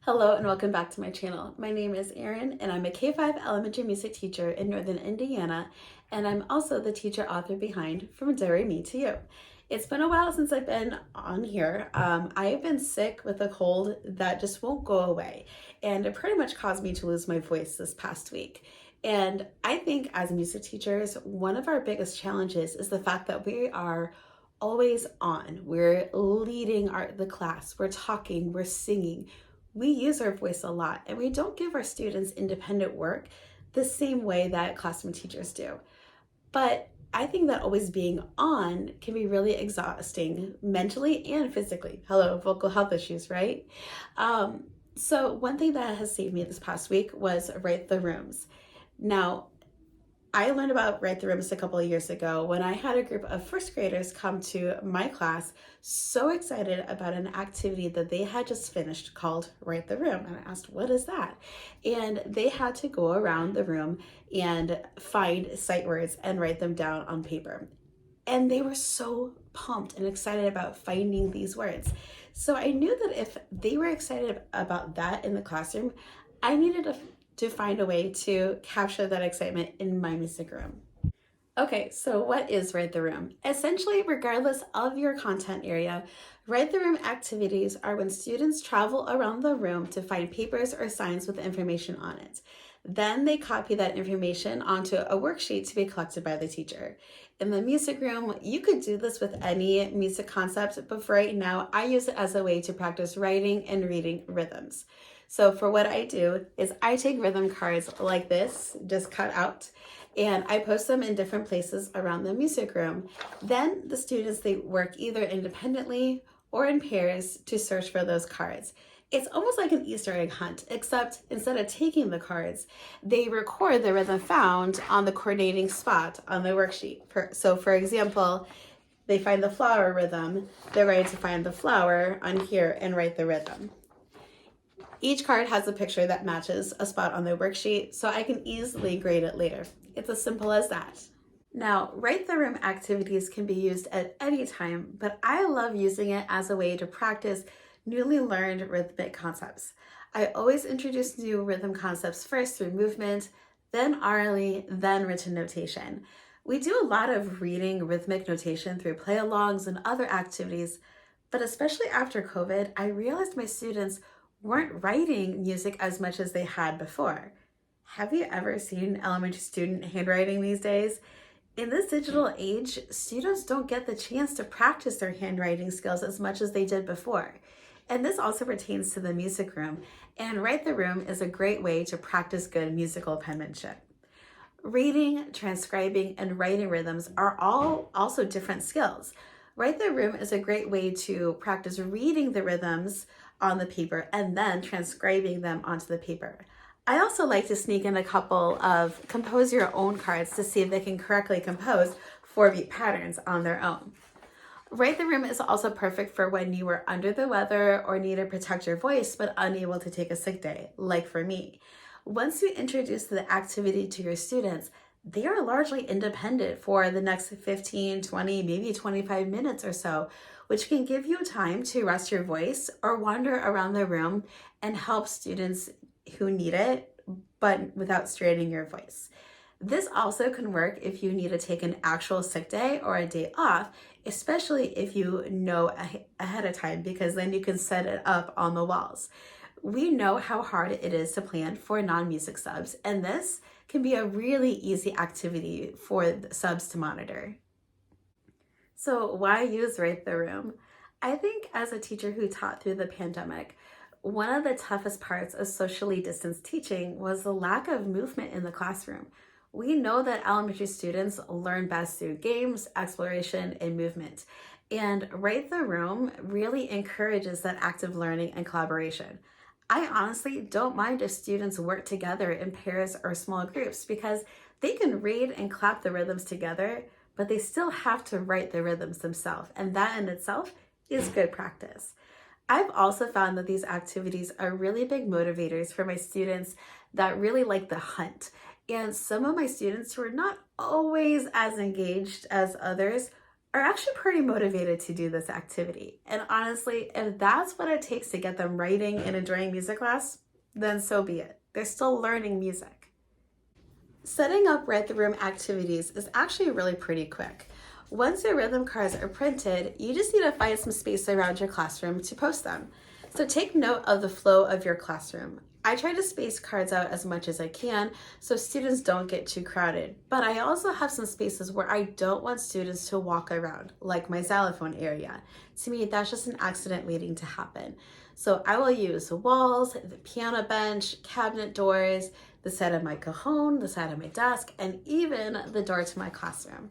Hello and welcome back to my channel. My name is Erin and I'm a K-5 elementary music teacher in Northern Indiana, and I'm also the teacher author behind From Do-Re-Mi to You. It's been a while since I've been on here. I have been sick with a cold that just won't go away, and it pretty much caused me to lose my voice this past week. And I think as music teachers, one of our biggest challenges is the fact that we are always on. We're leading the class, we're talking, we're singing. We use our voice a lot, and we don't give our students independent work the same way that classroom teachers do. But I think that always being on can be really exhausting mentally and physically. Hello, vocal health issues, right? So one thing that has saved me this past week was Write the Rooms. Now, I learned about Write the Rooms a couple of years ago when I had a group of first graders come to my class so excited about an activity that they had just finished called Write the Room. And I asked, what is that? And they had to go around the room and find sight words and write them down on paper. And they were so pumped and excited about finding these words. So I knew that if they were excited about that in the classroom, I needed to find a way to capture that excitement in my music room. Okay, so what is Write the Room? Essentially, regardless of your content area, Write the Room activities are when students travel around the room to find papers or signs with information on it. Then they copy that information onto a worksheet to be collected by the teacher. In the music room, you could do this with any music concept, but for right now, I use it as a way to practice writing and reading rhythms. So for what I do is I take rhythm cards like this, just cut out, and I post them in different places around the music room. Then the students, they work either independently or in pairs to search for those cards. It's almost like an Easter egg hunt, except instead of taking the cards, they record the rhythm found on the coordinating spot on the worksheet. So for example, they find the flower rhythm, they're going to find the flower on here and write the rhythm. Each card has a picture that matches a spot on the worksheet, so I can easily grade it later. It's as simple as that. Now, Write the Room activities can be used at any time, but I love using it as a way to practice newly learned rhythmic concepts. I always introduce new rhythm concepts first through movement, then orally, then written notation. We do a lot of reading rhythmic notation through play-alongs and other activities, but especially after COVID, I realized my students weren't writing music as much as they had before. Have you ever seen elementary student handwriting these days? In this digital age, students don't get the chance to practice their handwriting skills as much as they did before. And this also pertains to the music room, and Write the Room is a great way to practice good musical penmanship. Reading, transcribing, and writing rhythms are all also different skills. Write the Room is a great way to practice reading the rhythms on the paper and then transcribing them onto the paper. I also like to sneak in a couple of compose your own cards to see if they can correctly compose 4-beat patterns on their own. Write the Room is also perfect for when you are under the weather or need to protect your voice but unable to take a sick day, like for me. Once you introduce the activity to your students, they are largely independent for the next 15, 20, maybe 25 minutes or so, which can give you time to rest your voice or wander around the room and help students who need it, but without straining your voice. This also can work if you need to take an actual sick day or a day off, especially if you know ahead of time, because then you can set it up on the walls. We know how hard it is to plan for non-music subs, and this can be a really easy activity for the subs to monitor. So why use Write the Room? I think as a teacher who taught through the pandemic, one of the toughest parts of socially distanced teaching was the lack of movement in the classroom. We know that elementary students learn best through games, exploration, and movement. And Write the Room really encourages that active learning and collaboration. I honestly don't mind if students work together in pairs or small groups because they can read and clap the rhythms together, but they still have to write the rhythms themselves. And that in itself is good practice. I've also found that these activities are really big motivators for my students that really like the hunt. And some of my students who are not always as engaged as others are actually pretty motivated to do this activity. And honestly, if that's what it takes to get them writing and enjoying music class, then so be it. They're still learning music. Setting up Write the Room activities is actually really pretty quick. Once your rhythm cards are printed, you just need to find some space around your classroom to post them. So take note of the flow of your classroom. I try to space cards out as much as I can so students don't get too crowded, but I also have some spaces where I don't want students to walk around, like my xylophone area. To me, that's just an accident waiting to happen. So I will use the walls, the piano bench, cabinet doors, the side of my cajon, the side of my desk, and even the door to my classroom.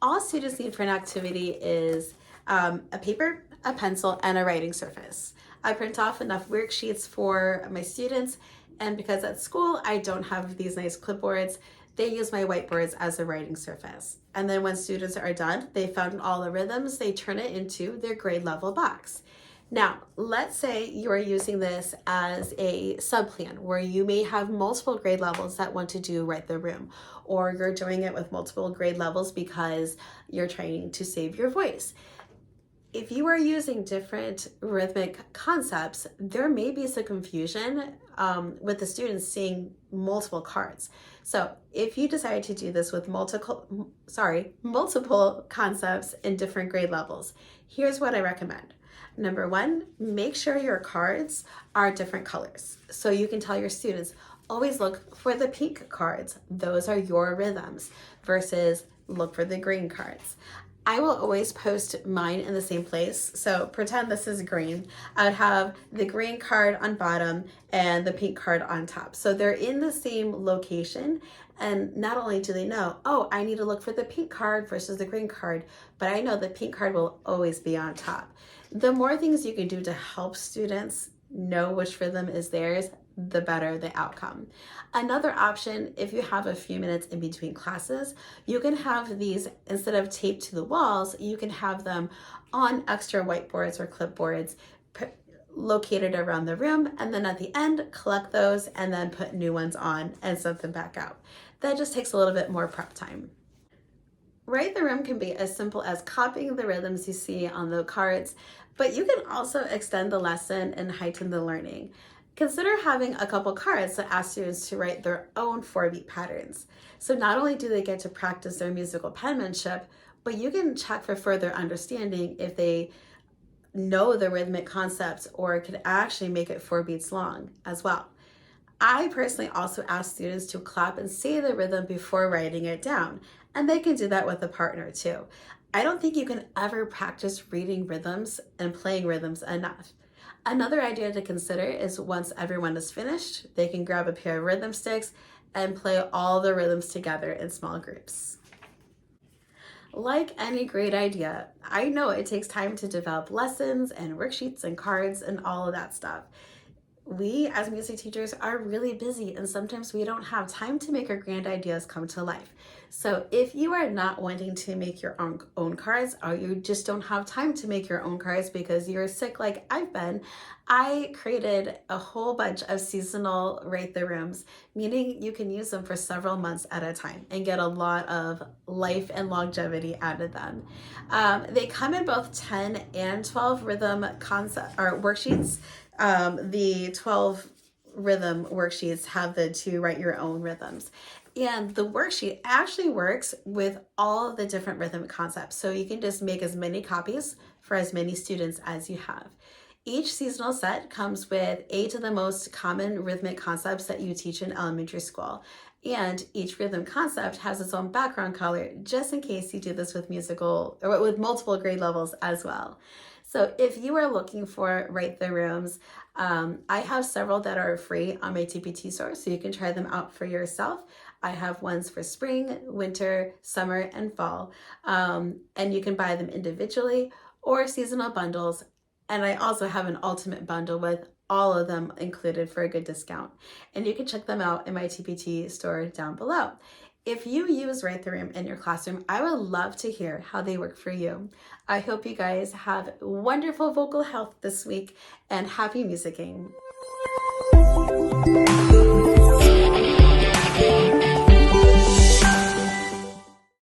All students need for an activity is a paper, a pencil, and a writing surface. I print off enough worksheets for my students, and because at school I don't have these nice clipboards, they use my whiteboards as a writing surface. And then when students are done, they found all the rhythms, they turn it into their grade level box. Now, let's say you are using this as a subplan where you may have multiple grade levels that want to do Write the Room, or you're doing it with multiple grade levels because you're trying to save your voice. If you are using different rhythmic concepts, there may be some confusion with the students seeing multiple cards. So if you decide to do this with multiple concepts in different grade levels, here's what I recommend. Number one, make sure your cards are different colors. So you can tell your students, always look for the pink cards. Those are your rhythms versus look for the green cards. I will always post mine in the same place. So pretend this is green. I would have the green card on bottom and the pink card on top. So they're in the same location. And not only do they know, oh, I need to look for the pink card versus the green card, but I know the pink card will always be on top. The more things you can do to help students know which rhythm is theirs, the better the outcome. Another option, if you have a few minutes in between classes, you can have these, instead of taped to the walls, you can have them on extra whiteboards or clipboards located around the room, and then at the end, collect those and then put new ones on and send them back out. That just takes a little bit more prep time. Write the Room can be as simple as copying the rhythms you see on the cards, but you can also extend the lesson and heighten the learning. Consider having a couple cards that ask students to write their own 4-beat patterns. So not only do they get to practice their musical penmanship, but you can check for further understanding if they know the rhythmic concepts or could actually make it 4 beats long as well. I personally also ask students to clap and say the rhythm before writing it down, and they can do that with a partner too. I don't think you can ever practice reading rhythms and playing rhythms enough. Another idea to consider is once everyone is finished, they can grab a pair of rhythm sticks and play all the rhythms together in small groups. Like any great idea, I know it takes time to develop lessons and worksheets and cards and all of that stuff. We as music teachers are really busy, and sometimes we don't have time to make our grand ideas come to life. So if you are not wanting to make your own cards, or you just don't have time to make your own cards because you're sick like I've been, I created a whole bunch of seasonal Write the Rooms, meaning you can use them for several months at a time and get a lot of life and longevity out of them. They come in both 10 and 12 rhythm concept or worksheets. The 12 rhythm worksheets have the to write your own rhythms. And the worksheet actually works with all of the different rhythm concepts. So you can just make as many copies for as many students as you have. Each seasonal set comes with 8 of the most common rhythmic concepts that you teach in elementary school. And each rhythm concept has its own background color, just in case you do this with musical or with multiple grade levels as well. So if you are looking for Write the Rooms, I have several that are free on my TPT store, so you can try them out for yourself. I have ones for spring, winter, summer, and fall, and you can buy them individually or seasonal bundles. And I also have an ultimate bundle with all of them included for a good discount. And you can check them out in my TPT store down below. If you use Write the Room in your classroom, I would love to hear how they work for you. I hope you guys have wonderful vocal health this week and happy musicking.